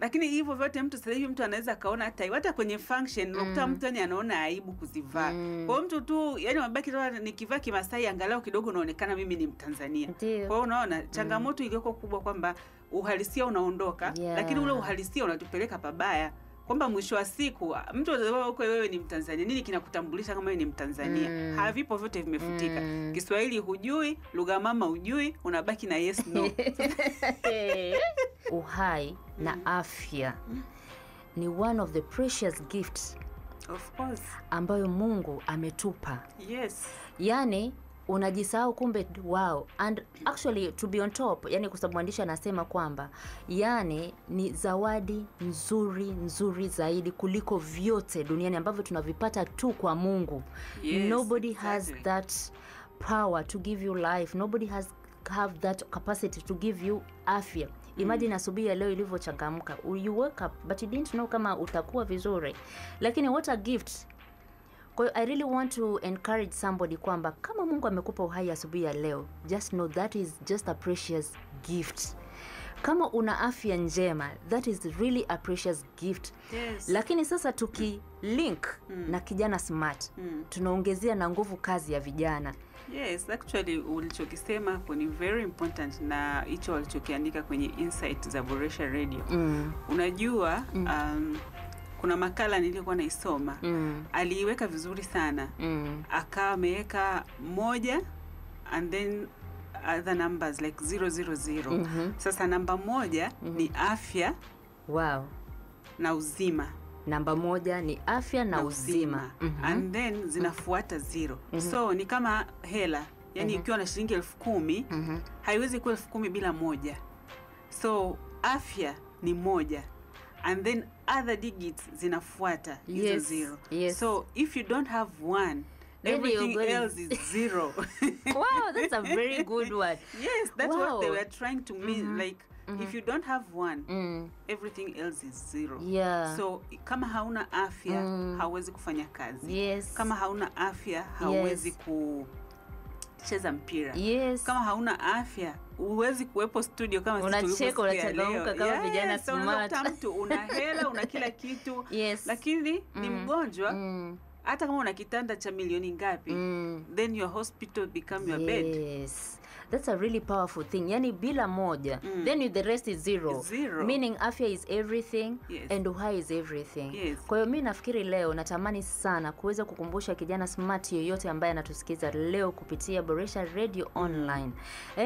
Lakini hivyo vyote mtu sasa hivi mtu anaweza kaona hata kwenye function unakuta mtu yani anaona aibu kuzivaa. Kwa mtu tu yani mabaki tu nikivaa Kimasai angalau kidogo naonekana mimi ni Mtanzania. Kwa hiyo unaona changamoto iliyoko kubwa kwamba uhalisia unaondoka, lakini ule uhalisia unatupeleka pabaya. Kwamba mwisho wa siku mtu anasema uko wewe ni Mtanzania, nini kinakutambulisha kama wewe ni Mtanzania? Havipo, vyote vimefutika. Kiswahili hujui, lugha mama hujui, unabaki na yes no. Uhai na afya ni one of the precious gifts, of course, ambayo Mungu ametupa. Yes. Yani unajisahau kumbe wow. And actually to be on top, yani kwa sababu mwandishi anasema kwamba yani ni zawadi nzuri zaidi kuliko vyote duniani ambavyo tunavipata tu kwa Mungu. Yes, nobody has that power to give you life. Nobody have that capacity to give you afya. Imagine asubuhi leo ilivyochangamka. You woke up but you didn't know kama utakuwa vizuri. Lakini what a gift. Kwa hiyo I really want to encourage somebody kwamba kama Mungu amekupa uhai asubuhi leo, just know that is just a precious gift. Kama una afya njema, that is really a precious gift. Yes. Lakini sasa tukilink na kijana smart, tunaongezea na nguvu kazi ya vijana. Yes, actually ulichokisema hapo ni very important, na hicho walichokiandika kwenye Insight za Boresha Radio. Unajua kuna makala nilikuwa naisoma, aliiweka vizuri sana. Akawa ameweka 1 and then other numbers like 000. Sasa namba 1 ni afya, wow, na uzima. Namba 1 ni afya na uzima. And then zinafuata 0. So ni kama hela. Yani ukiwa na shilingi 10,000, haiwezi kuwa 10,000 bila 1. So afya ni 1. And then other digits zinafuata hizo 0. Yes. So if you don't have 1, everything else is 0. Wow, that's a very good one. Yes, that's what they were trying to mean. Like if you don't have 1, everything else is 0. Yeah. So kama hauna afya, hauwezi kufanya kazi. Yes. Kama hauna afya, hauwezi kucheza mpira. Yes. Kama hauna afya, huwezi kuwepo studio kama sisi tulivyokuwa. Unachangamka kama vijana smart. Mtu una hela, una kila kitu. Yes. Lakini ni mgonjwa. Hata kama una kitanda cha milioni ngapi, then your hospital become your bed. Yes. That's a really powerful thing. Yani bila 1, then the rest is 0. Meaning afya is everything, and uhai is everything. Yes. Kwa hiyo mimi nafikiri leo natamani sana kuweza kukumbusha kijana smart yoyote ambaye anatusikiza leo kupitia Boresha Radio Online.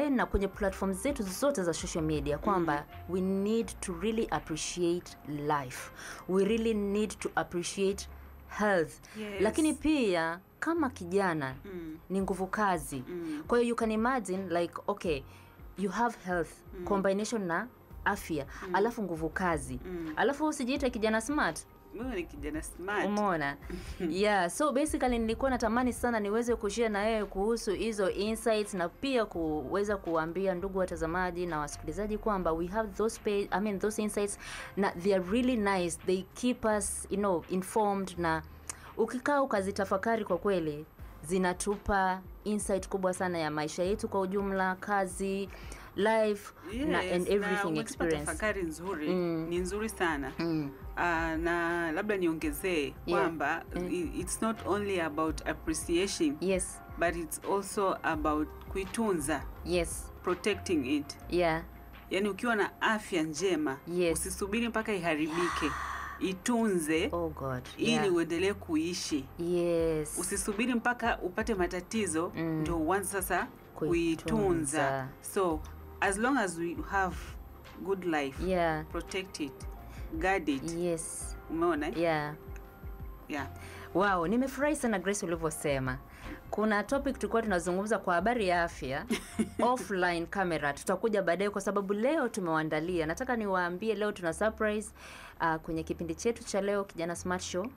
Na kwenye platform zetu zote za social media kwamba we need to really appreciate life. We really need to appreciate health. Yes. Lakini pia kama kijana ni nguvu kazi. Kwa hiyo you can imagine like okay, you have health combination na afya, alafu nguvu kazi. Alafu usijiite kijana smart. Mimi ni kijana smart. Umeona? Yeah, so basically nilikuwa natamani sana niweze kushare na wewe kuhusu hizo insights, na pia kuweza kuambia ndugu watazamaji na wasikilizaji kwamba we have those insights, na they are really nice. They keep us, informed, na ukikaa ukazitafakari kwa kweli zinatupa insight kubwa sana ya maisha yetu kwa ujumla, kazi, life, and everything experience. Tafakari nzuri, ni nzuri sana. Na labda niongezee kwamba it's not only about appreciation. Yes. But it's also about kuitunza. Yes. Protecting it. Yeah. Yani ukiwa na afya njema, usisubiri mpaka iharibike. Itunze. Oh God. Ili uendelee kuishi. Yes. Usisubiri mpaka upate matatizo ndio uanze sasa kuitunza. So as long as we have good life, protect it, guard it. Yes. Umeona? Yeah. Wow, nimefurahi sana Grace ulivyosema. Kuna topic tulikuwa tunazungumza kwa habari ya afya offline camera. Tutakuja baadaye kwa sababu leo tumewaandalia. Nataka niwaambie leo tuna surprise kwenye kipindi chetu cha leo Kijana Smart Show.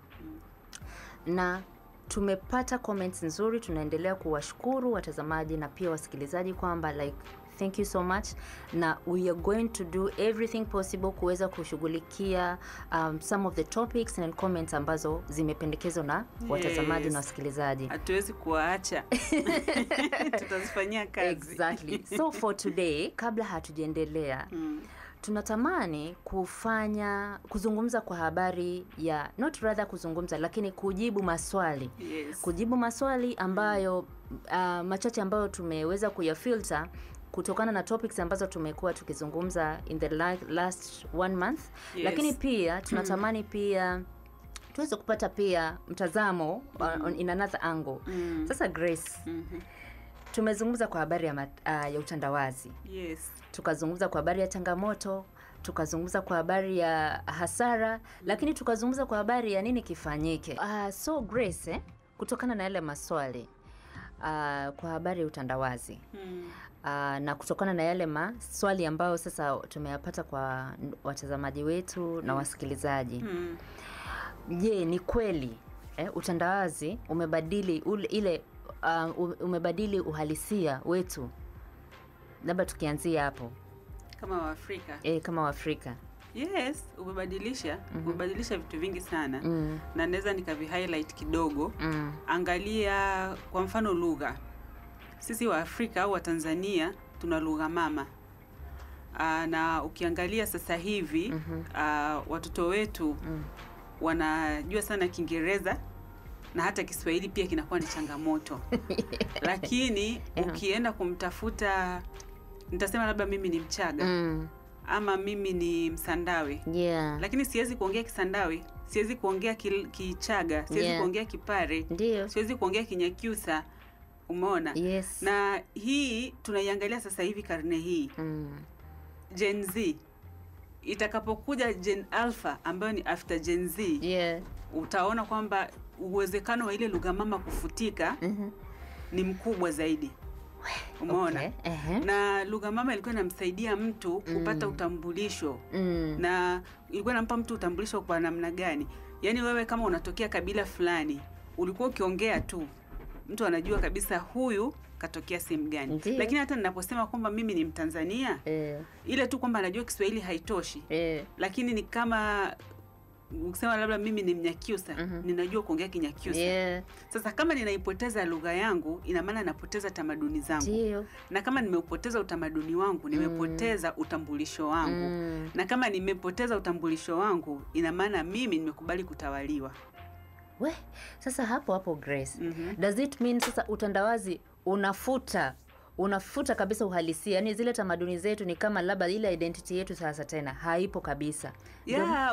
Na tumepata comments nzuri. Tunaendelea kuwashukuru watazamaji na pia wasikilizaji kwamba like thank you so much, na we are going to do everything possible kuweza kushughulikia some of the topics and comments ambazo zimependekezwa na watazamaji na wasikilizaji. Hatuwezi kuacha. Tutazifanyia kazi. Exactly. So for today, kabla hatujaendelea, tunatamani kuzungumza kwa habari ya kuzungumza, lakini kujibu maswali. Yes. Kujibu maswali ambayo machache ambayo tumeweza kuyafilter kutokana na topics ambazo tumekuwa tukizungumza in the last 1 month. Yes. Lakini pia tunatamani pia tuweze kupata pia mtazamo in another angle. Sasa Grace, tumezungumza kwa habari ya utandawazi. Yes. Tukazungumza kwa habari ya changamoto, tukazungumza kwa habari ya hasara, lakini tukazungumza kwa habari ya nini kifanyike. So Grace, kutokana na yale maswali kwa habari ya utandawazi, na kutokana na yale maswali ambayo sasa tumeyapata kwa watazamaji wetu na wasikilizaji, je, ni kweli utandawazi umebadili umebadili uhalisia wetu? Labda tukianzia hapo kama Waafrika. Kama Waafrika. Yes, umebadilisha vitu vingi sana. Na naweza nikavi-highlight kidogo. Angalia kwa mfano lugha. Sisi Waafrika au Watanzania tuna lugha mama. Na ukiangalia sasa hivi watoto wetu wanajua sana Kiingereza na hata Kiswahili pia kinakuwa ni changamoto. Lakini ukienda kumtafuta, nitasema labda mimi ni Mchaga ama mimi ni Msandawe. Lakini siwezi kuongea Kisandawe, siwezi kuongea Kichaga, siwezi kuongea Kipare, siwezi kuongea Kinyakyusa. Umeona? Yes. Na hii tunaiangalia sasa hivi karne hii. Gen Z itakapokuja Gen Alpha ambayo ni after Gen Z, utaona kwamba uwezekano wa ile lugha mama kufutika ni mkubwa zaidi. Umeona? Okay. Na lugha mama ilikuwa inamsaidia mtu kupata utambulisho. Na ilikuwa inampa mtu utambulisho kwa namna gani? Yaani wewe kama unatokea kabila fulani, ulikuwa ukiongea tu, mtu anajua kabisa huyu katokea sehemu gani. Lakini hata ninaposema kwamba mimi ni Mtanzania, ile tu kwamba anajua Kiswahili haitoshi. Lakini ni kama ukisema labda mimi ni Mnyakyusa, ninajua kuongea Kinyakyusa. Sasa kama ninaipoteza lugha yangu, ina maana napoteza tamaduni zangu. Na kama nimeupoteza utamaduni wangu, nimepoteza utambulisho wangu. Na kama nimepoteza utambulisho wangu, ina maana mimi nimekubali kutawaliwa. Sasa hapo Grace, does it mean sasa utandawazi unafuta kabisa uhalisia? Yaani zile tamaduni zetu ni kama labda ile identity yetu sasa tena haipo kabisa.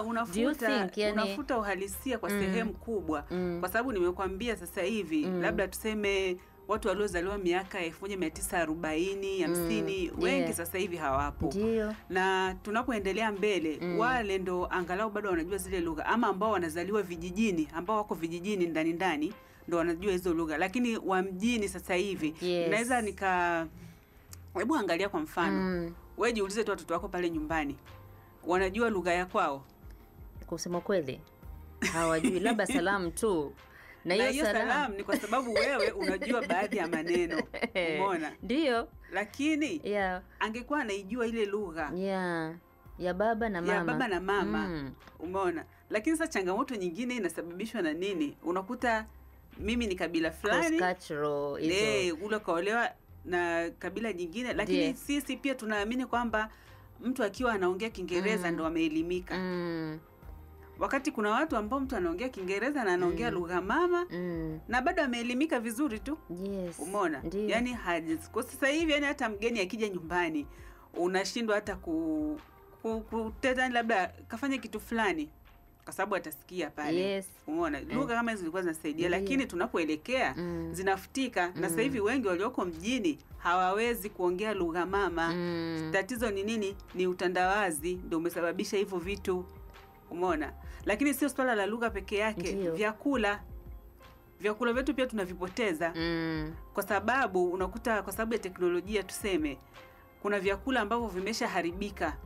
Unafuta uhalisia kwa sehemu kubwa. Kwa sababu nimekwambia sasa hivi, labda tuseme watu waliozaliwa miaka 1940, 50, wengi sasa hivi hawapo. Na tunapoendelea mbele, wale ndo angalau bado wanajua zile lugha, ama ambao wanazaliwa vijijini, ambao wako vijijini ndani ndo wanajua hizo lugha. Lakini wa mjini sasa hivi, naweza hebu angalia kwa mfano. Wewe jiulize tu watoto wako pale nyumbani, wanajua lugha ya kwao? Kusema kweli hawajui, labda salamu tu. Na hiyo salamu ni kwa sababu wewe unajua baadhi ya maneno. Umeona? Ndio. Lakini angekuwa anaijua ile lugha ya baba na mama. Ya baba na mama. Umeona? Lakini sasa changamoto nyingine inasababishwa na nini? Unakuta mimi ni kabila fulani, ule kaolewa na kabila nyingine, lakini sisi pia tunaamini kwamba mtu akiwa anaongea Kiingereza ndo ameelimika. Wakati kuna watu ambao mtu anaongea Kiingereza na anaongea lugha mama na bado ameelimika vizuri tu. Umeona? Yaani kwa sasa hivi, yani hata mgeni akija nyumbani unashindwa hata kuteta labda kafanya kitu fulani, kwa sababu atasikia pale. Umeona? Lugha kama hizo zilikuwa zinasaidia, lakini tunapoelekea zinafutika. Na sasa hivi wengi walioko mjini hawawezi kuongea lugha mama. Tatizo ni nini? Ni utandawazi ndio umesababisha hivyo vitu. Umeona? Lakini sio swala la lugha peke yake. Vyakula vyetu pia tunavipoteza. Kwa sababu unakuta kwa sababu ya teknolojia, tuseme kuna vyakula ambavyo vimeshaharibika.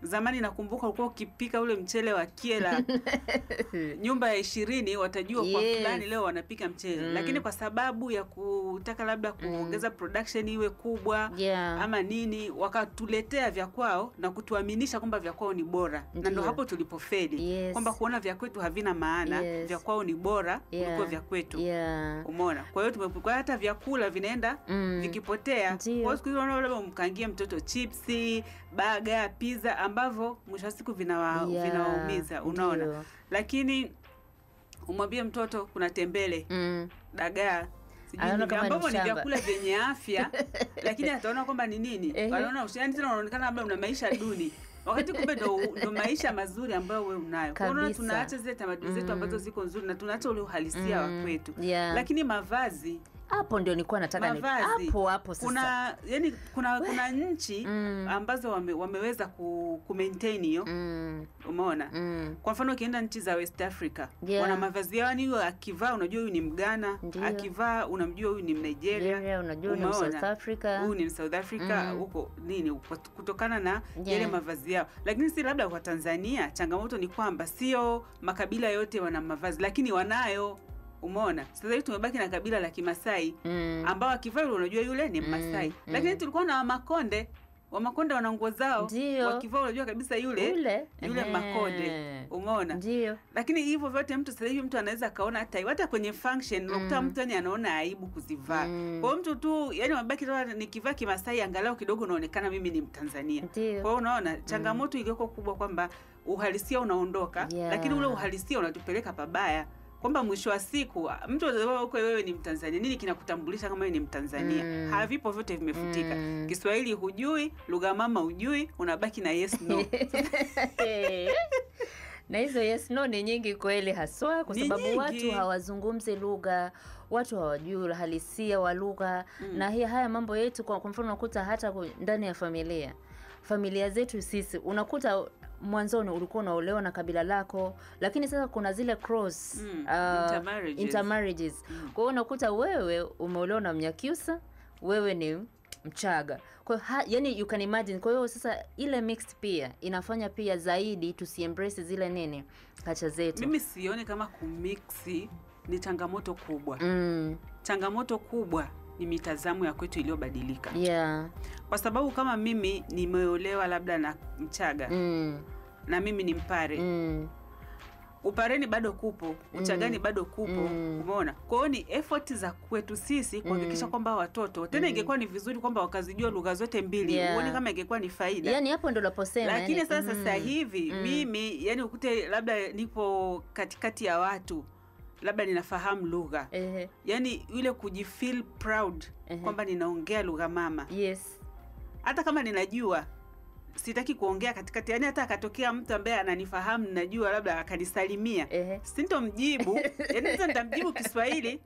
Zamani nakumbuka ulikuwa ukipika ule mchele wa Kiela nyumba ya 20 watajua kwa fulani leo wanapika mchele. Lakini kwa sababu ya kutaka labda kuongeza production iwe kubwa ama nini, wakatuletea vya kwao na kutuaminisha kwamba vya kwao ni bora. Na ndio hapo tulipofeli. Kwamba kuona vya kwetu havina maana, vya kwao ni bora kuliko vya kwetu. Umeona? Kwa hiyo tumepukua hata vyakula vinaenda vikipotea. Kwa hiyo siku hizo unaona labda mkangie mtoto chipsi, baga, pizza ambavyo mwisho wa siku vinawaumiza, unaona. Lakini umwambie mtoto kuna tembele, dagaa, ambavyo ni vyakula vyenye afya, lakini ataona kwamba ni nini? Anaona ushani tena unaonekana labda una maisha duni. Wakati kumbe ndo maisha mazuri ambayo wewe unayo. Kwa hiyo tunaacha zile tamaduni zetu ambazo ziko nzuri na tunaacha ule uhalisia wa kwetu. Lakini mavazi, hapo ndio nilikuwa nataka hapo sasa. Kuna nchi ambazo wameweza ku maintain hiyo. Umeona? Kwa mfano ukienda nchi za West Africa, wana mavazi yao, ni akivaa unajua huyu ni Mghana, akivaa unamjua huyu ni Nigeria, unajua ni South Africa. Huyu ni South Africa huko nini, kutokana na yale mavazi yao. Lakini si labda kwa Tanzania, changamoto ni kwamba sio makabila yote wana mavazi, lakini wanayo. Umeona? Sasa hivi tumebaki na kabila la Kimasai ambao akivaa unajua yule ni Masai. Lakini tulikuwa na Wamakonde wana nguo zao, wakivaa unajua kabisa yule Makonde. Umeona? Ndio. Lakini hivyo vyote sasa hivi mtu anaweza kaona hata kwenye function unakuta mtu anaona aibu kuzivaa. Kwa mtu tu wamebaki nikivaa Kimasai angalau kidogo naonekana mimi ni Mtanzania. Kwa hiyo unaona changamoto iliyoko kubwa kwamba uhalisia unaondoka, lakini ule uhalisia unatupeleka pabaya. Kwamba mwisho wa siku mtu anaelewa uko wewe ni Mtanzania, nini kinakutambulisha kama wewe ni Mtanzania? Havipo, vyote vimefutika. Kiswahili hujui, lugha mama hujui, unabaki na yes no. Na hizo yes no ni nyingi kweli, haswa kwa sababu watu hawazungumzi lugha, watu hawajui halisia wa lugha. Na haya mambo yetu kwa mfano unakuta hata ndani ya familia zetu sisi unakuta mwanzoni ulikuwa unaolewa na kabila lako, lakini sasa kuna zile cross intermarriages. Kwa hiyo unakuta wewe umeolewa na Mnyakyusa, wewe ni Mchaga. Kwa yani you can imagine. Kwa hiyo sasa ile mixed pia inafanya pia zaidi tusiembrace zile nini culture zetu. Mimi sioni kama kumixi ni changamoto kubwa. Changamoto kubwa ni mitazamo ya kwetu iliyobadilika. Kwa sababu kama mimi nimeolewa labda na Mchaga na mimi ni Mpare, Upareni bado kupo, Uchagani bado kupo. Umeona? Kwa hiyo ni effort za kwetu sisi kuhakikisha kwamba watoto tena ingekuwa ni vizuri kwamba wakazijua lugha zote mbili. Uone kama ingekuwa ni faida. Yani hapo ndo naposema. Lakini sasa hivi mimi ukute labda nipo katikati ya watu, labda ninafahamu lugha. Yani yule kujifeel proud kwamba ninaongea lugha mama. Hata kama ninajua sitaki kuongea katikati, yani hata akatokea mtu ambaye ananifahamu ninajua labda akanisalimia, sintomjibu. Yani sasa nitamjibu Kiswahili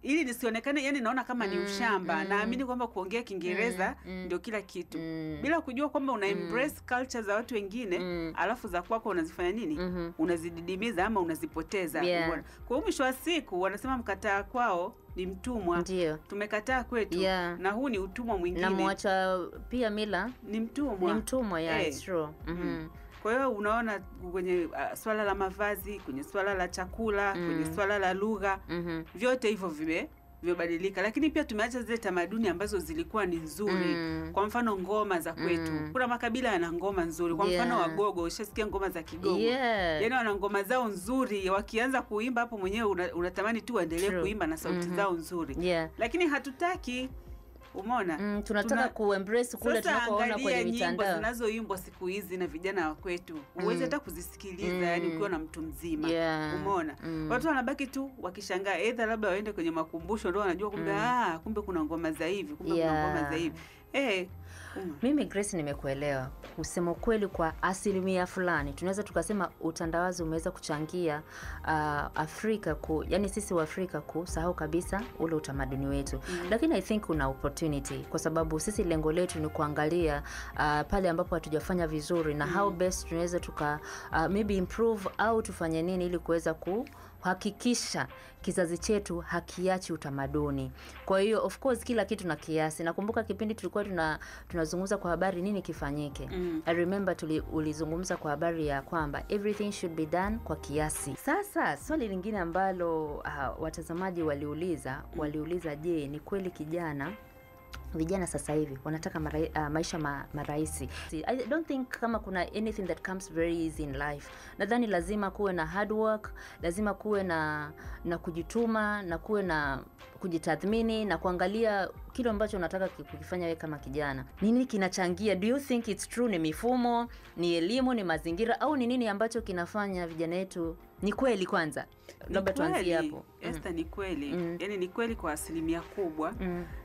ili nisionekane yani naona kama ni ushamba. Naamini kwamba kuongea Kiingereza ndio kila kitu. Bila kujua kwamba una embrace culture za watu wengine, alafu za kwako unazifanya nini? Unazididimiza ama unazipoteza. Kwa hiyo mwisho wa siku wanasema mkataa kwao ni mtumwa. Tumekataa kwetu na huu ni utumwa mwingine. Na mwacha pia mila ni mtumwa. It's true. Kwa hiyo unaona kwenye swala la mavazi, kwenye swala la chakula, kwenye swala la lugha, vyote hivyo vimebadilika. Lakini pia tumeacha zile tamaduni ambazo zilikuwa ni nzuri. Kwa mfano ngoma za kwetu. Kuna makabila yana ngoma nzuri. Kwa mfano Wagogo, ushasikia ngoma za Kigogo. Yani wana ngoma zao nzuri, wakianza kuimba hapo mwenyewe unatamani tu waendelee kuimba na sauti zao nzuri. Lakini hatutaki. Umeona? Tunataka kuembrace kule tunakoona kwenye mitandao. Nyimbo zinazoimbwa siku hizi na vijana wa kwetu, uweze hata kuzisikiliza yani ukiwa na mtu mzima. Umeona? Watu wanabaki tu wakishangaa, either labda waende kwenye makumbusho ndio wanajua kumbe kumbe kuna ngoma za hivi, kumbe kuna ngoma za hivi. Mimi Grace nimekuelewa. Kusema kweli kwa asilimia fulani tunaweza tukasema utandawazi umeweza kuchangia Afrika yani sisi wa Afrika kusahau kabisa ule utamaduni wetu. Lakini I think kuna opportunity kwa sababu sisi lengo letu ni kuangalia pale ambapo hatujafanya vizuri na how best tunaweza maybe improve au tufanye nini ili kuweza kuhakikisha kizazi chetu hakiachi utamaduni. Kwa hiyo of course kila kitu na kiasi. Nakumbuka kipindi tulikuwa tunazungumza kwa habari nini kifanyike. I remember ulizungumza kwa habari ya kwamba everything should be done kwa kiasi. Sasa swali lingine ambalo watazamaji waliuliza, je, ni kweli vijana sasa hivi wanataka maisha marahisi? I don't think kama kuna anything that comes very easy in life. Nadhani lazima kuwe na hard work, lazima kuwe na kujituma, na kuwe na kujitathmini na kuangalia kile ambacho unataka kukifanya wewe kama kijana. Nini kinachangia? Do you think it's true ni mifumo, ni elimu, ni mazingira, au ni nini ambacho kinafanya vijana wetu? Ni kweli kwanza? Labda tuanzie hapo. Esther, ni kweli. Yaani ni kweli kwa asilimia kubwa.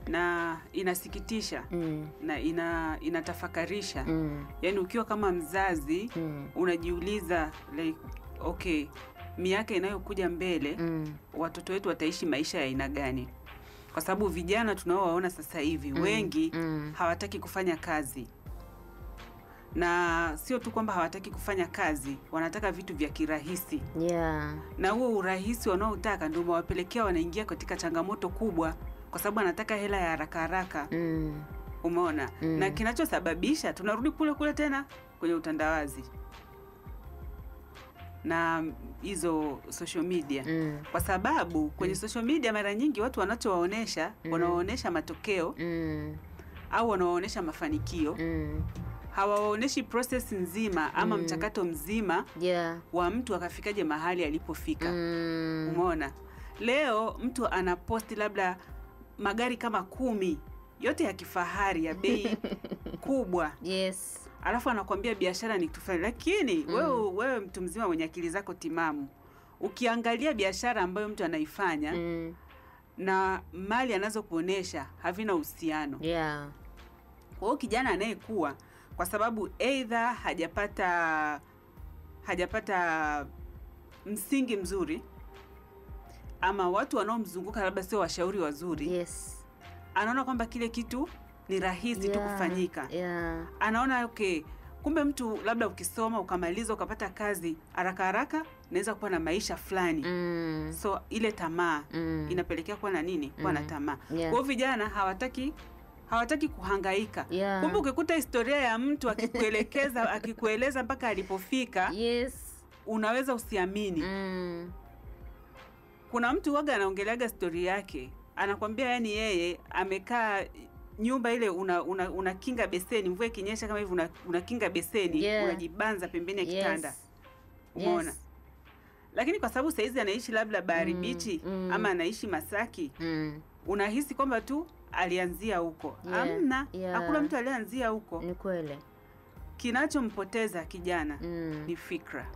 Na inasikitisha. Na inatafakarisha. Yaani ukiwa kama mzazi unajiuliza like, okay, miaka inayokuja mbele watoto wetu wataishi maisha ya aina gani? Kwa sababu vijana tunaowaona sasa hivi wengi hawataki kufanya kazi. Na sio tu kwamba hawataki kufanya kazi, wanataka vitu vya kirahisi. Na huo urahisi wanaotaka ndio umewapelekea wanaingia katika changamoto kubwa, kwa sababu anataka hela ya haraka haraka. Umeona? Na kinachosababisha tunarudi kule tena kwenye utandawazi na hizo social media. Kwa sababu kwenye social media mara nyingi watu wanachowaonesha wanawaonesha matokeo au wanawaonesha mafanikio. Hawaoneshi process nzima ama mchakato mzima wa mtu akafikaje mahali alipofika. Umeona? Leo mtu anaposti labda magari kama 10 yote ya kifahari ya bei kubwa. Alafu anakuambia biashara ni tofauti. Lakini wewe mtu mzima mwenye akili zako timamu, ukiangalia biashara ambayo mtu anaifanya na mali anazokuonesha havina uhusiano. Kwa hiyo kijana anayekuwa, kwa sababu either hajapata msingi mzuri, ama watu wanaomzunguka labda sio washauri wazuri, anaona kwamba kile kitu ni rahisi tu kufanyika. Anaona okay, kumbe mtu labda ukisoma ukamaliza ukapata kazi haraka haraka naweza kuwa na maisha fulani. So ile tamaa inapelekea kuwa na nini? Kuwa na tamaa. Kwa hiyo vijana hawataki kuhangaika. Kumbe ukikuta historia ya mtu akikueleza mpaka alipofika, unaweza usiamini. Kuna mtu waga anaongeleaga story yake, anakwambia yani yeye amekaa nyumba ile unakinga beseni, mvua ikinyesha kama hivi unakinga beseni, unajibanza pembeni ya kitanda. Umeona? Lakini kwa sababu saizi anaishi labda Bahari Bichi ama anaishi Masaki, unahisi kwamba tu alianzia huko. Hamna, hakuna mtu alianzia huko. Ni kweli. Kinachompoteza kijana ni fikra.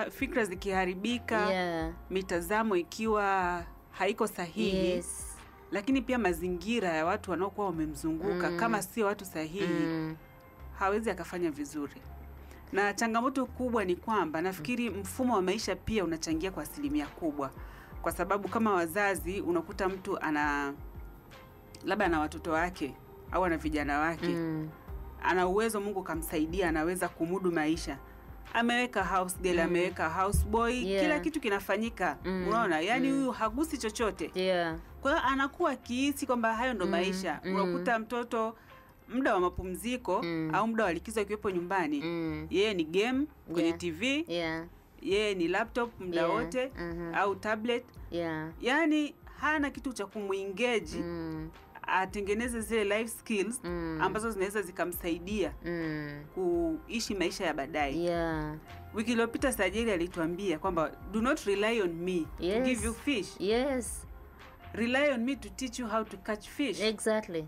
Fikra zikiharibika, mitazamo ikiwa haiko sahihi, lakini pia mazingira ya watu wanaokuwa wamemzunguka kama sio watu sahihi, hawezi akafanya vizuri. Na changamoto kubwa ni kwamba nafikiri mfumo wa maisha pia unachangia kwa asilimia kubwa. Kwa sababu kama wazazi unakuta mtu labda ana watoto wake au ana vijana wake, ana uwezo, Mungu kamsaidia, anaweza kumudu maisha. Ameweka house girl, ameweka house boy, kila kitu kinafanyika. Unaona? Yaani huyu hagusi chochote. Kwa hiyo anakuwa kiasi kwamba hayo ndo maisha. Unakuta mtoto muda wa mapumziko au muda wa likizo akiwepo nyumbani, yeye ni game kwenye TV, yeye ni laptop muda wote au tablet. Yaani hana kitu cha kumuengage atengeneze zile life skills ambazo zinaweza zikamsaidia kuishi maisha ya baadaye. Wiki iliyopita Sajili alituambia kwamba do not rely on me to give you fish. Rely on me to teach you how to catch fish.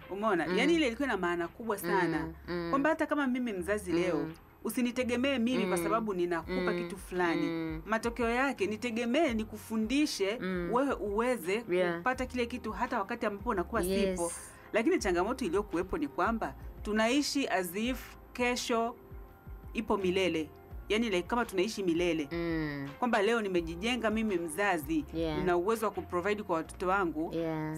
Umeona? Yaani ile ilikuwa na maana kubwa sana. Kwamba hata kama mimi mzazi leo, usinitegemee mimi kwa sababu ninakupa kitu fulani. Matokeo yake nitegemee nikufundishe wewe uweze kupata kile kitu hata wakati ambapo unakuwa sipo. Lakini changamoto iliyokuwepo ni kwamba tunaishi as if kesho ipo milele. Yaani like kama tunaishi milele. Kwamba leo nimejijenga mimi mzazi, nina uwezo wa kuprovide kwa watoto wangu.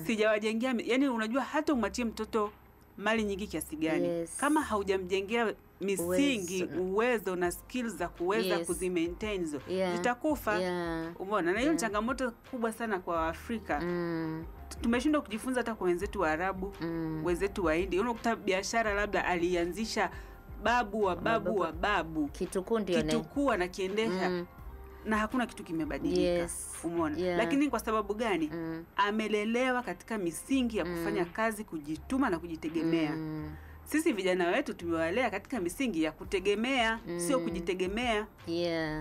Sijawajengea, yaani unajua hata umwachie mtoto mali nyingi kiasi gani, kama haujamjengea misingi, uwezo na skills za kuweza kuzimaintain hizo, zitakufa. Umeona? Na hiyo ni changamoto kubwa sana kwa Afrika. Tumeshindwa kujifunza hata kwa wenzetu wa Arabu, wenzetu wa Hindi. Unakuta biashara labda alianzisha babu wa babu, kitukuu anakiendesha, na hakuna kitu kimebadilika. Umeona? Lakini kwa sababu gani? Amelelewa katika misingi ya kufanya kazi, kujituma na kujitegemea. Sisi vijana wetu tumewalea katika misingi ya kutegemea, sio kujitegemea.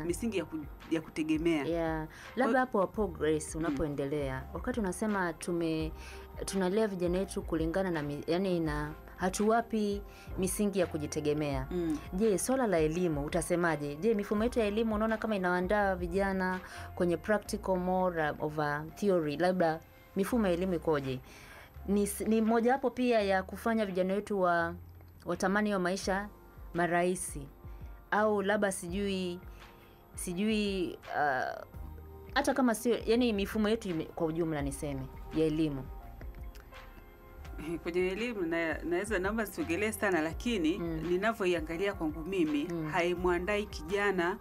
Misingi ya kutegemea. Labda hapo progress unapoendelea, wakati unasema tunalea vijana wetu kulingana na yani na hatuwapi misingi ya kujitegemea. Je, swala la elimu utasemaje? Je, mifumo yetu ya elimu unaona kama inaandaa vijana kwenye practical more over theory? Labda mifumo ya elimu ikoje? Ni moja hapo pia ya kufanya vijana wetu watamani wa maisha marahisi, au labda sijui hata kama sio, yani mifumo yetu kwa ujumla niseme ya elimu. Kwenye elimu naweza naomba siogelee sana, lakini ninavyoiangalia kwangu mimi haimwandai kijana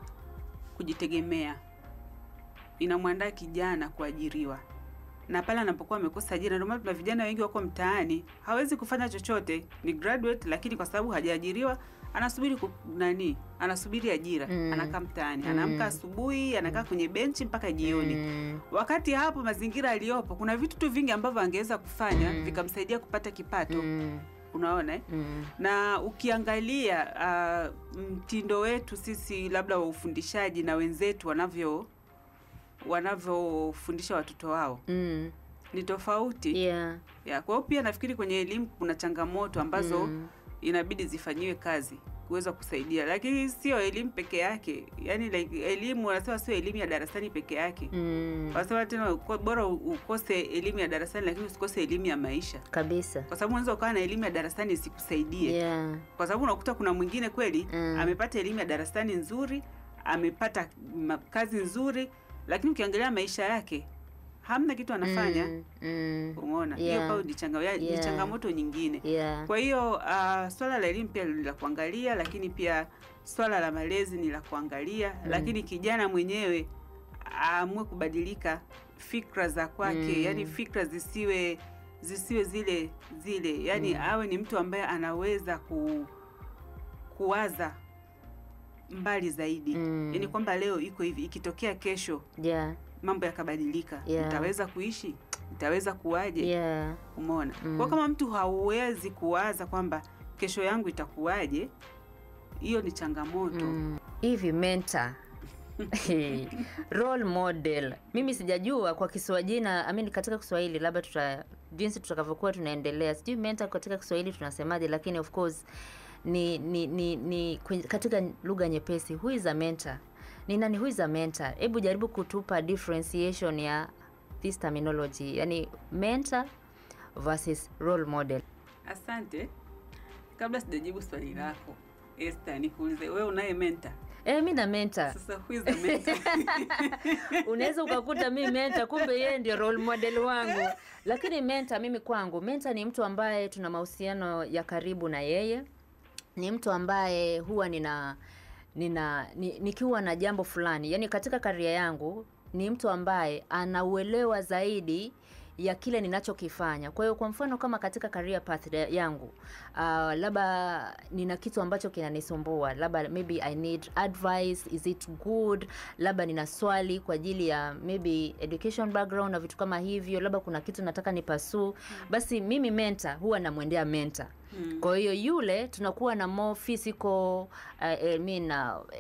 kujitegemea. Inamwandaa kijana kuajiriwa. Na pale anapokuwa amekosa ajira, ndio maana tuna vijana wengi wako mtaani, hawezi kufanya chochote, ni graduate lakini kwa sababu hajaajiriwa anasubiri ajira, anakaa mtaani, anaamka asubuhi, anakaa kwenye benchi mpaka jioni. Wakati hapo mazingira aliyopo kuna vitu tu vingi ambavyo angeweza kufanya vikamsaidia kupata kipato. Unaona? Na ukiangalia mtindo wetu sisi labda wa ufundishaji na wenzetu wanavyofundisha watoto wao ni tofauti. Kwa hiyo pia nafikiri kwenye elimu kuna changamoto ambazo inabidi zifanyiwe kazi kuweza kusaidia, lakini sio elimu peke yake. Yani elimu wanasema sio elimu ya darasani peke yake. Wanasema tena bora ukose elimu ya darasani lakini usikose elimu ya maisha kabisa, kwa sababu unaweza ukawa na elimu ya darasani isikusaidie. Kwa sababu unakuta kuna mwingine kweli amepata elimu ya darasani nzuri, amepata kazi nzuri, lakini ukiangalia maisha yake hamna kitu anafanya. Umeona? Hiyo pao ni changamoto nyingine. Kwa hiyo swala la elimu pia ni la kuangalia, lakini pia swala la malezi ni la kuangalia. Lakini kijana mwenyewe aamue kubadilika fikra za kwake, yani fikra zisiwe zile, yani awe ni mtu ambaye anaweza kuwaza mbali zaidi. Yani kwamba leo iko hivi, ikitokea kesho mambo yakabadilika, nitaweza kuishi, nitaweza kuwaje? Umeona? Kwa kama mtu hauwezi kuwaza kwamba kesho yangu itakuwaje, hiyo ni changamoto. Hivi mentor role model, mimi sijajua kwa Kiswahili katika Kiswahili, labda jinsi tutakavyokuwa tunaendelea, sijui mentor katika Kiswahili tunasemaje, lakini of course ni katika lugha nyepesi, who is a mentor? Ni nani who is a mentor? Hebu jaribu kutupa differentiation ya this terminology, yani mentor versus role model. Asante. Kabla sijajibu swali lako, Esther, nikuulize wewe unaye mentor? Mimi na mentor. Sasa who is a mentor? Unaweza ukakuta mimi mentor, kumbe yeye ndio role model wangu. Lakini mentor, mimi kwangu mentor ni mtu ambaye tuna mahusiano ya karibu na yeye. Ni mtu ambaye huwa nikiwa na jambo fulani, yani katika career yangu, ni mtu ambaye anauelewa zaidi ya kile ninachokifanya. Kwa hiyo kwa mfano kama katika career path yangu, labda nina kitu ambacho kinanisumbua, labda maybe I need advice, is it good, labda nina swali kwa ajili ya maybe education background na vitu kama hivyo, labda kuna kitu nataka nipasue, basi mimi mentor huwa namwendea mentor. Kwa hiyo yule tunakuwa na more physical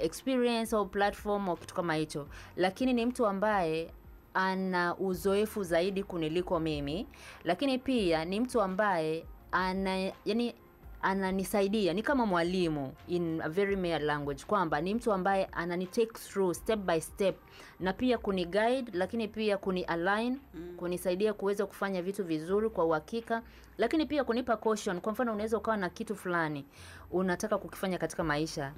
experience au platform au kitu kama hicho, lakini ni mtu ambaye ana uzoefu zaidi kuniliko mimi, lakini pia ni mtu ambaye ananisaidia, ni kama mwalimu in a very mere language, kwamba ni mtu ambaye anani take through step by step, na pia kuni guide, lakini pia kuni align, kunisaidia kuweza kufanya vitu vizuri kwa uhakika, lakini pia kunipa caution. Kwa mfano unaweza ukawa na kitu fulani unataka kukifanya katika maisha,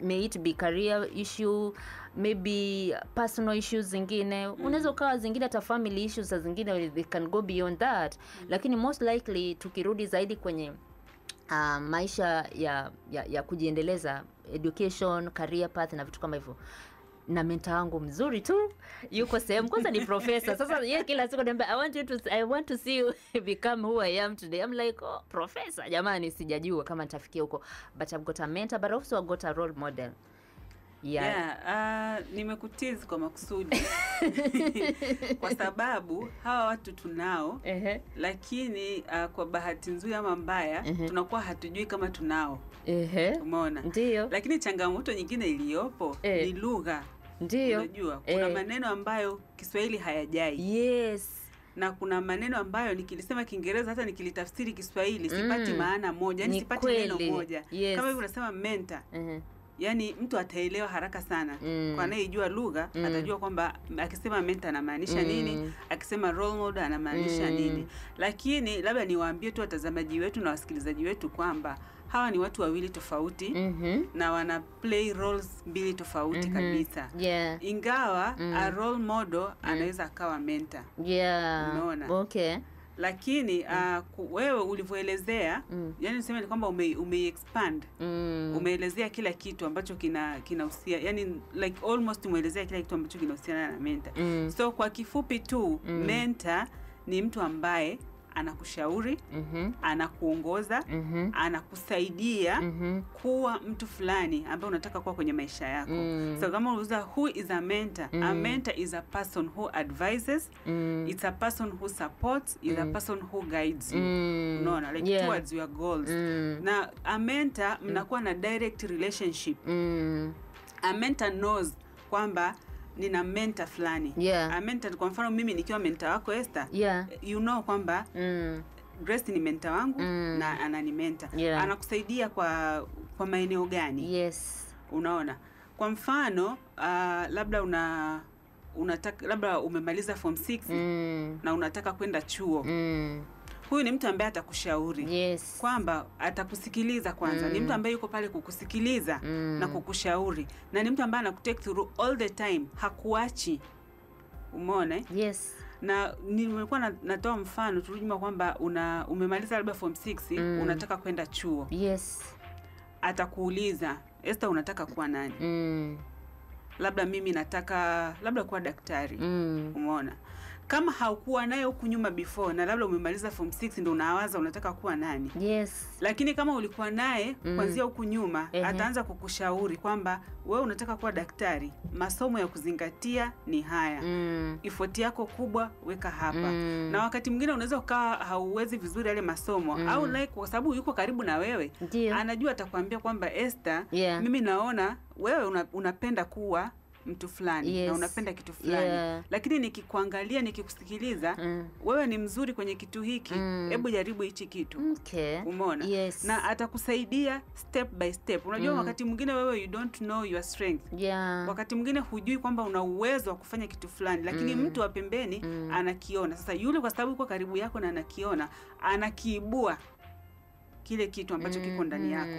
may it be career issue, maybe personal issues zingine, unaweza ukawa zingine hata family issues zingine, they can go beyond that. Lakini most likely tukirudi zaidi kwenye maisha ya kujiendeleza, education, career path na vitu kama hivyo. Na mentor wangu mzuri tu yuko sehemu, kwanza ni professor. Sasa yeye kila siku ananiambia I want to see you become who I am today. I'm like, oh, professor, jamani, sijajua kama nitafikia huko, but I've got a mentor, but also I've got a role model. Nimekutizi kwa makusudi kwa sababu hawa watu tunao, lakini kwa bahati nzuri ama mbaya tunakuwa hatujui kama tunao. Umeona? Ndio. Lakini changamoto nyingine iliyopo ni lugha. Ndio. Unajua kuna maneno ambayo Kiswahili hayajai. Yes. Na kuna maneno ambayo nikilisema Kiingereza hata nikilitafsiri Kiswahili sipati maana moja, yani sipati neno moja. Kama hivi unasema mentor. Yani mtu ataelewa haraka sana. Kwa anayejua lugha atajua kwamba akisema mentor anamaanisha nini, akisema role model anamaanisha nini. Lakini labda niwaambie tu watazamaji wetu na wasikilizaji wetu kwamba hawa ni watu wawili tofauti na wana play roles mbili tofauti kabisa. Ingawa a role model anaweza akawa mentor. Unaona? Okay. Lakini wewe ulivyoelezea, yani niseme ni kwamba ume-expand. Umeelezea kila kitu ambacho kinahusiana, yani like almost umeelezea kila kitu ambacho kinahusiana na mentor. So kwa kifupi tu, mentor ni mtu ambaye anakushauri, anakuongoza, anakusaidia kuwa mtu fulani ambaye unataka kuwa kwenye maisha yako. So kama unauliza who is a mentor? A mentor is a person who advises, it's a person who supports, is a person who guides you. Unaona, like towards your goals. Na a mentor mnakuwa na direct relationship. A mentor knows kwamba nina mentor fulani. A mentor, kwa mfano mimi nikiwa mentor wako Esther, you know kwamba Grace ni mentor wangu na anani mentor. Anakusaidia kwa maeneo gani? Unaona? Kwa mfano labda unataka, labda umemaliza form 6 na unataka kwenda chuo. Huyu ni mtu ambaye atakushauri. Kwamba atakusikiliza kwanza. Ni mtu ambaye yuko pale kukusikiliza na kukushauri. Na ni mtu ambaye anakutake through all the time. Hakuachi. Umeona? Na nimekuwa natoa mfano turujuma kwamba umemaliza labda form 6 unataka kwenda chuo. Atakuuliza, Esther, unataka kuwa nani? Labda mimi nataka labda kuwa daktari. Umeona? Kama haukuwa naye huku nyuma before na labda umemaliza form 6 ndio unawaza unataka kuwa nani. Lakini kama ulikuwa naye kuanzia huku nyuma, ataanza kukushauri kwamba wewe unataka kuwa daktari, masomo ya kuzingatia ni haya. Effort yako kubwa weka hapa. Na wakati mwingine unaweza ukawa hauwezi vizuri yale masomo au like kwa sababu yuko karibu na wewe, anajua atakwambia kwamba Esther, mimi naona wewe unapenda kuwa mtu fulani na unapenda kitu fulani, lakini nikikuangalia, nikikusikiliza, wewe ni mzuri kwenye kitu hiki, hebu jaribu hichi kitu. Umeona? Na atakusaidia step by step. Unajua wakati mwingine wewe you don't know your strength. Wakati mwingine hujui kwamba una uwezo wa kufanya kitu fulani, lakini mtu wa pembeni anakiona. Sasa yule kwa sababu yuko karibu yako na anakiona, anakiibua kile kitu ambacho kiko ndani yako,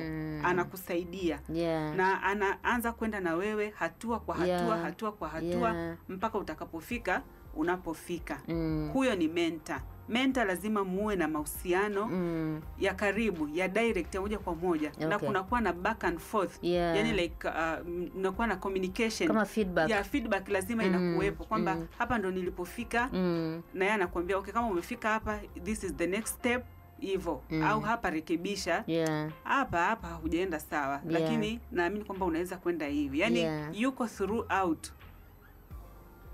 anakusaidia na anaanza kwenda na wewe hatua kwa hatua, hatua kwa hatua mpaka utakapofika unapofika. Huyo ni mentor. Mentor lazima muwe na mahusiano ya karibu, ya direct, ya moja kwa moja. Na kunakuwa na back and forth. Yani like unakuwa na communication. Kama feedback. Feedback lazima inakuwepo kwamba hapa ndo nilipofika, na yeye anakuambia okay, kama umefika hapa, this is the next step. Hivyo au hapa rekebisha, hapa hujaenda sawa, lakini naamini kwamba unaweza kwenda hivi. Yani yuko throughout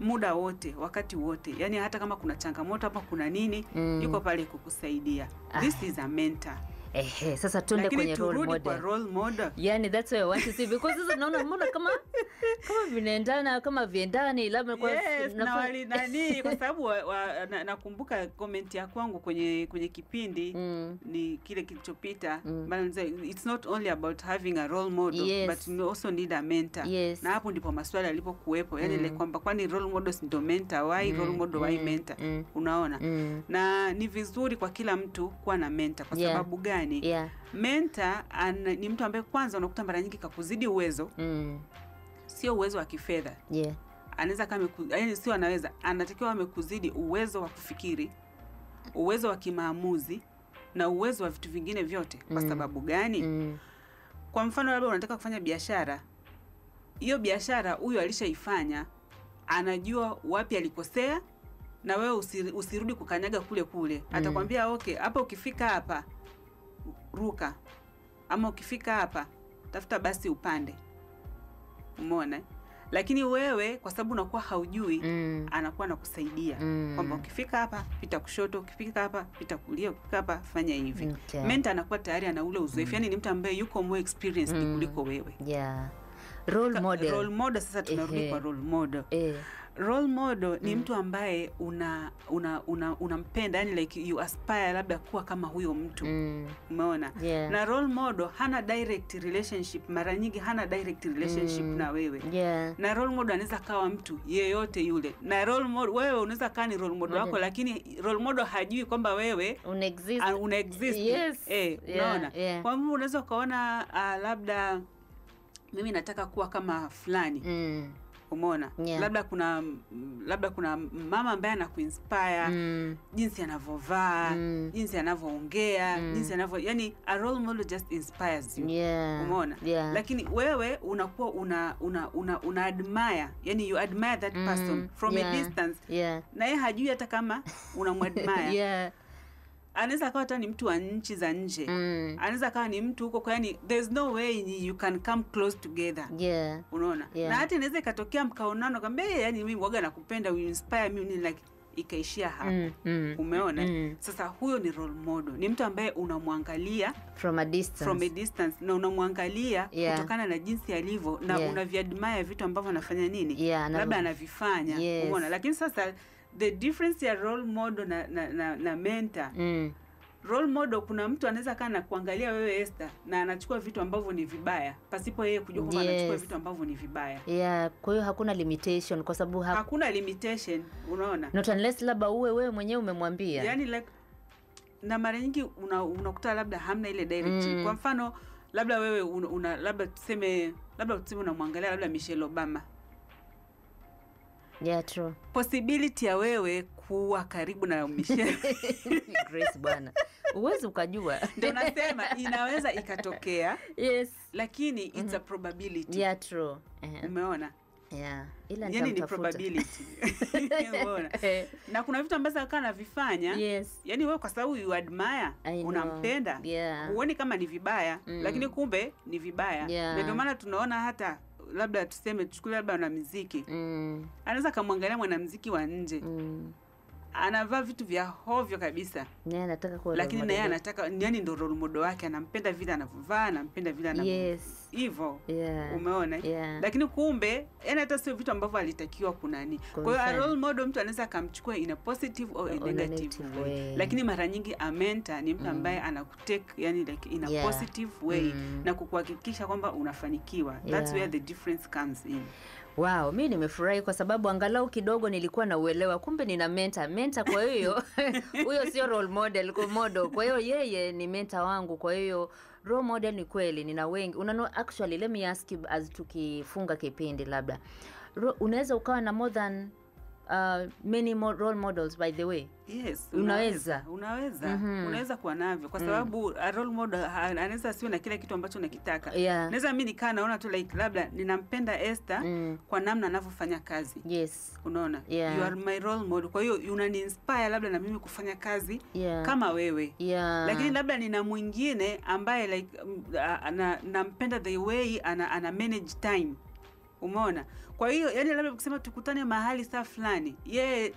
muda wote, wakati wote. Yani hata kama kuna changamoto hapa, kuna nini, yuko pale kukusaidia. This is a mentor. Sasa tuende kwenye role model. Yani that's what I want to see, because sasa naona mbona kama vinaendana, kama viendani, labda kwa na wali nani, kwa sababu nakumbuka comment ya kwangu kwenye kipindi ni kile kilichopita, it's not only about having a role model, but you also need a mentor. Na hapo ndipo maswali yalipokuwepo, yani ile kwamba kwani role models ndio mentor, why role model, why mentor? Unaona? Na ni vizuri kwa kila mtu kuwa na mentor. Kwa sababu gani? Mentor ni mtu ambaye kwanza unakuta mara nyingi kakuzidi uwezo. Sio uwezo wa kifedha. Anaweza kama yani sio anaweza, anatakiwa amekuzidi uwezo wa kufikiri, uwezo wa kimaamuzi, na uwezo wa vitu vingine vyote. Kwa sababu gani? Kwa mfano labda unataka kufanya biashara. Hiyo biashara huyo alishaifanya, anajua wapi alikosea, na wewe usirudi kukanyaga kule kule. Atakwambia okay, hapa ukifika hapa ruka, ama ukifika hapa tafuta basi upande. Umeona? Lakini wewe kwa sababu unakuwa haujui, anakuwa anakusaidia kwamba ukifika hapa pita kushoto, ukifika hapa pita kulia, ukifika hapa fanya hivi. Okay. Mentor anakuwa tayari ana ule uzoefu. Yani ni mtu ambaye yuko more experienced kuliko wewe. Yeah. Role model. Role model, sasa tunarudi kwa role model. Role model ni mtu ambaye unampenda, yani like you aspire labda kuwa kama huyo mtu. Umeona? Yeah. Na role model hana direct relationship, mara nyingi hana direct relationship na wewe. Yeah. Na role model anaweza kawa mtu yeyote yule. Na role model, wewe unaweza kaa ni role model wako, lakini role model hajui kwamba wewe una exist. Yes. Unaona? Yeah. Kwa hivyo unaweza kaona labda mimi nataka kuwa kama fulani. Umeona? Yeah. Labda kuna mama ambaye anakuinspire, jinsi anavovaa, jinsi anavoongea, jinsi yani a role model just inspires you. Yeah. Umeona? Yeah. Lakini wewe unakuwa una admire, yani you admire that person from a distance. Yeah. Na yeye hajui hata kama unamwadmire. Yeah. Anaweza kawa hata ni mtu wa nchi za nje. Anaweza kawa ni mtu huko, kwa yani there's no way you can come close together. Yeah. Unaona? Yeah. Na hata inaweza ikatokea mkaonano kwamba yani mimi waga nakupenda, you inspire me, like ikaishia hapo. Umeona? Sasa huyo ni role model. Ni mtu ambaye unamwangalia from a distance. Na unamwangalia kutokana na jinsi alivyo, na unaviadmire vitu ambavyo anafanya nini? Labda anavifanya. Umeona? Lakini sasa the difference ya role model na mentor. Role model, kuna mtu anaweza kana kuangalia wewe Esther na anachukua vitu ambavyo ni vibaya pasipo yeye kujua kwamba anachukua vitu ambavyo ni vibaya. Yeah, kwa hiyo hakuna limitation kwa sababu hakuna limitation, unaona? Not unless labda wewe mwenyewe umemwambia. Yani like, na mara nyingi unakuta labda hamna ile direct. Kwa mfano labda wewe labda tuseme unamwangalia labda Michelle Obama. Yeah, true. Possibility ya wewe kuwa karibu na Michelle Grace bwana, uwezi ukajua. Ndio nasema inaweza ikatokea. Yes. Lakini it's a probability. Yeah, true. Umeona? Yeah. Ila yani ni probability. Umeona? Na kuna vitu ambavyo akana vifanya. Yes. Yani wewe kwa sababu you admire, unampenda. Huoni kama ni vibaya, lakini kumbe ni vibaya. Ndio maana tunaona hata labda tuseme tuchukue labda na muziki. Anaweza kumwangalia mwanamuziki wa nje. Anavaa vitu vya hovyo kabisa. Yeye anataka kuwa, lakini na yeye anataka, yani ndio role model wake, anampenda vile anavovaa, anampenda vile anavyo. Hivyo. Umeona? Lakini kumbe yani hata sio vitu ambavyo alitakiwa kunani. Kwa hiyo role model mtu anaweza kumchukua in a positive or a negative way. Lakini mara nyingi a mentor ni mtu ambaye anakutake yani like in a positive way na kukuhakikisha kwamba unafanikiwa. That's where the difference comes in. Wow, mimi nimefurahi kwa sababu angalau kidogo nilikuwa na uelewa, kumbe nina mentor. Kwa hiyo huyo sio role model, kwa hiyo yeye ni mentor wangu. Kwa hiyo role model ni kweli nina wengi. Actually let me ask you, as tukifunga kipindi labda, unaweza ukawa na more than many more role models by the way? Yes, unaweza unaweza kuwa navyo kwa sababu a role model anaweza sio na kila kitu ambacho unakitaka. Naweza mimi nikaa naona tu like labda ninampenda Esther kwa namna anavyofanya kazi. Unaona? You are my role model. Kwa hiyo unani inspire labda na mimi kufanya kazi kama wewe. Lakini labda nina mwingine ambaye like nampenda the way ana manage time. Umeona? Kwa hiyo yani labda ukisema tukutane mahali saa fulani, yeye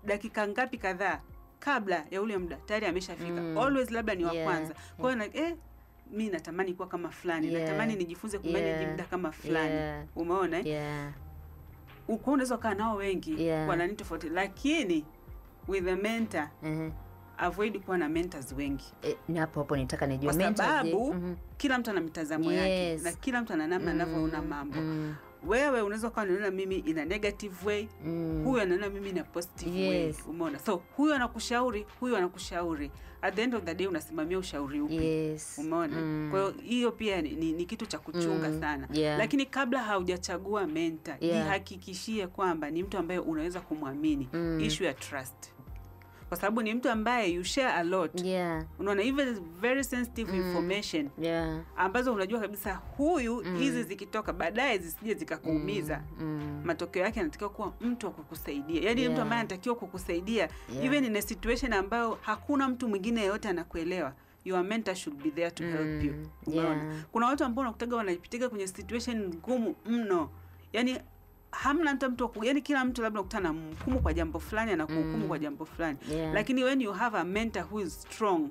dakika ngapi kadhaa kabla ya ule muda tayari ameshafika. Always labda ni wa kwanza. Kwa hiyo mimi natamani kuwa kama fulani, natamani nijifunze kumanage muda kama fulani. Umeona? Uko unaweza kaa nao wengi wanani tofauti, lakini with a mentor avoid kuwa na mentors wengi. Ni hapo nitaka nijue mentors, kwa sababu kila mtu ana mitazamo yake na kila mtu ana namna anavyoona mambo. Wewe unaweza kuwa unaona mimi in a negative way, huyu anaona mimi in a positive way. Umeona? So huyu anakushauri, at the end of the day unasimamia ushauri upi. Umeona? Kwa hiyo hiyo pia ni kitu cha kuchunga sana. Lakini kabla haujachagua mentor, jihakikishie kwamba ni mtu ambaye unaweza kumwamini. Issue ya trust. kwa sababu ni mtu ambaye you share a lot. Unaona even very sensitive information ambazo unajua kabisa huyu hizi zikitoka baadaye zisije zikakuumiza. Matokeo yake anatakiwa kuwa mtu wa kukusaidia. Yaani mtu ambaye anatakiwa kukusaidia even in a situation ambayo hakuna mtu mwingine yeyote anakuelewa. Your mentor should be there to help you. Kuna watu ambao unakutaga wanajipitiga kwenye situation ngumu mno. Yaani hamna mtu yaani kila mtu labda unakutana mhukumu kwa jambo fulani na kuhukumu kwa jambo fulani. Lakini when you have a mentor who is strong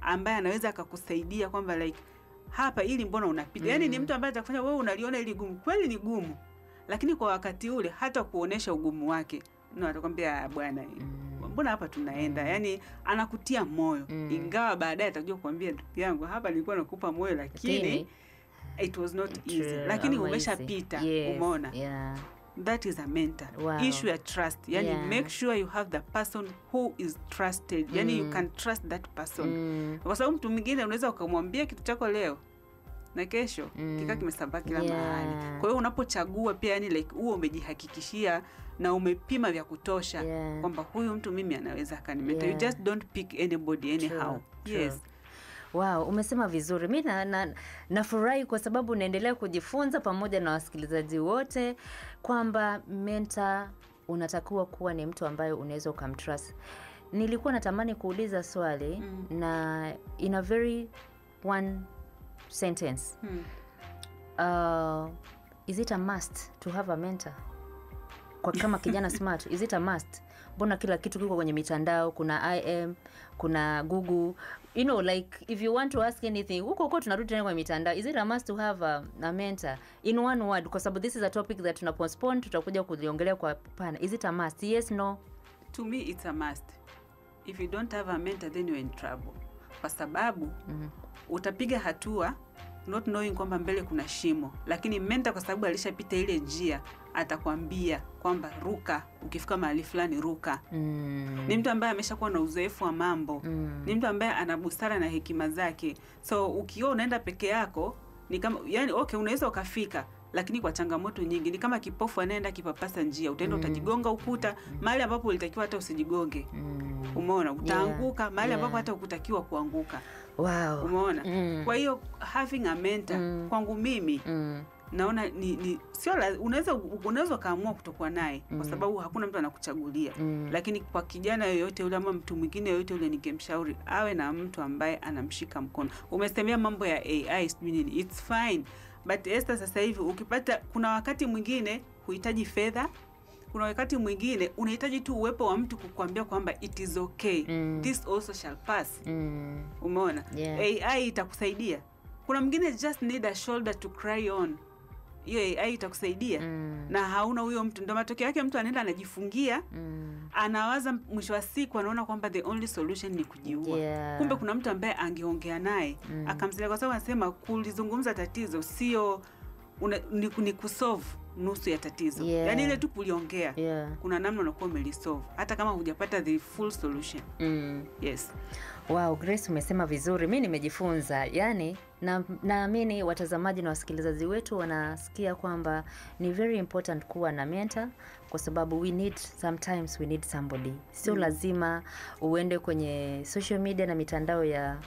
ambaye anaweza akakusaidia kwamba like hapa ili mbona unapita. Yaani ni mtu ambaye atakufanya wewe unaliona ili gumu. Kweli ni gumu. Lakini kwa wakati ule hata kuonesha ugumu wake. Na atakwambia bwana mbona hapa tunaenda. Yaani anakutia moyo. Ingawa baadaye atajua kuambia ndugu yangu hapa nilikuwa nakupa moyo lakini it was not easy. Lakini umeshapita. Umeona? That is a mentor. Issue ya trust. Yani make sure you have the person who is trusted. Yani you can trust that person. Kwa sababu mtu mwingine unaweza ukamwambia kitu chako leo na kesho kika kimesambaa kila mahali. Kwa hiyo unapochagua pia yani like huo umejihakikishia na umepima vya kutosha kwamba huyu mtu mimi anaweza akanimeta. You just don't pick anybody anyhow. True. Wow, umesema vizuri. Mimi nafurahi kwa sababu naendelea kujifunza pamoja na wasikilizaji wote kwamba mentor unatakiwa kuwa ni mtu ambaye unaweza ukamtrust. Nilikuwa natamani kuuliza swali na in a very one sentence. Is it a must to have a mentor? Kwa kama kijana smart, is it a must? Mbona kila kitu kiko kwenye mitandao, kuna IM, kuna Google. You know, like if you want to ask anything, huko tunarudi tena kwenye mitandao. Is it a must to have a mentor? In one word, kwa sababu this is a topic that tuna postpone, tutakuja kuliongelea kwa pana. Is it a must? Yes, no? To me it's a must. If you don't have a mentor then you're in trouble. Kwa sababu utapiga hatua not knowing kwamba mbele kuna shimo, lakini mentor kwa sababu alishapita ile njia atakwambia kwamba ruka, ukifika mahali fulani ruka. Ni mtu ambaye ameshakuwa na uzoefu wa mambo. Ni mtu ambaye ana busara na hekima zake. So ukiwa unaenda peke yako ni kama yani okay unaweza ukafika lakini kwa changamoto nyingi ni kama kipofu anaenda kipapasa njia. Utaenda utajigonga ukuta mahali ambapo ulitakiwa hata usijigonge. Umeona? Utaanguka mahali ambapo hata ukutakiwa kuanguka. Wow. Umeona? Kwa hiyo having a mentor kwangu mimi naona ni sio unaweza kaamua kutokuwa naye kwa sababu hakuna mtu anakuchagulia. Lakini kwa kijana yoyote yule ama mtu mwingine yoyote yule ningemshauri awe na mtu ambaye anamshika mkono. Umesemea mambo ya AI nini? It's fine. But Esther sasa hivi ukipata kuna wakati mwingine huhitaji fedha. Kuna wakati mwingine unahitaji tu uwepo wa mtu kukuambia kwamba it is okay. This also shall pass. Umeona? AI itakusaidia. Kuna mwingine just need a shoulder to cry on. Hiyo AI itakusaidia. Na hauna huyo mtu. Ndio matokeo yake mtu anaenda anajifungia. Anawaza mwisho wa siku anaona kwamba the only solution ni kujiua. Kumbe kuna mtu ambaye angeongea naye akamsaidia kwa sababu anasema kulizungumza tatizo sio ni kusolve nusu ya tatizo. Yaani ile tu kuliongea. Kuna namna unakuwa umelisolve hata kama hujapata the full solution. Yes. Wow, Grace umesema vizuri. Mimi nimejifunza. Yaani naamini watazamaji na wasikilizaji wetu wanasikia kwamba ni very important kuwa na mentor kwa sababu sometimes we need somebody. Sio lazima uende kwenye social media na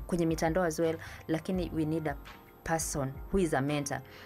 kwenye mitandao as well, lakini we need a person who is a mentor.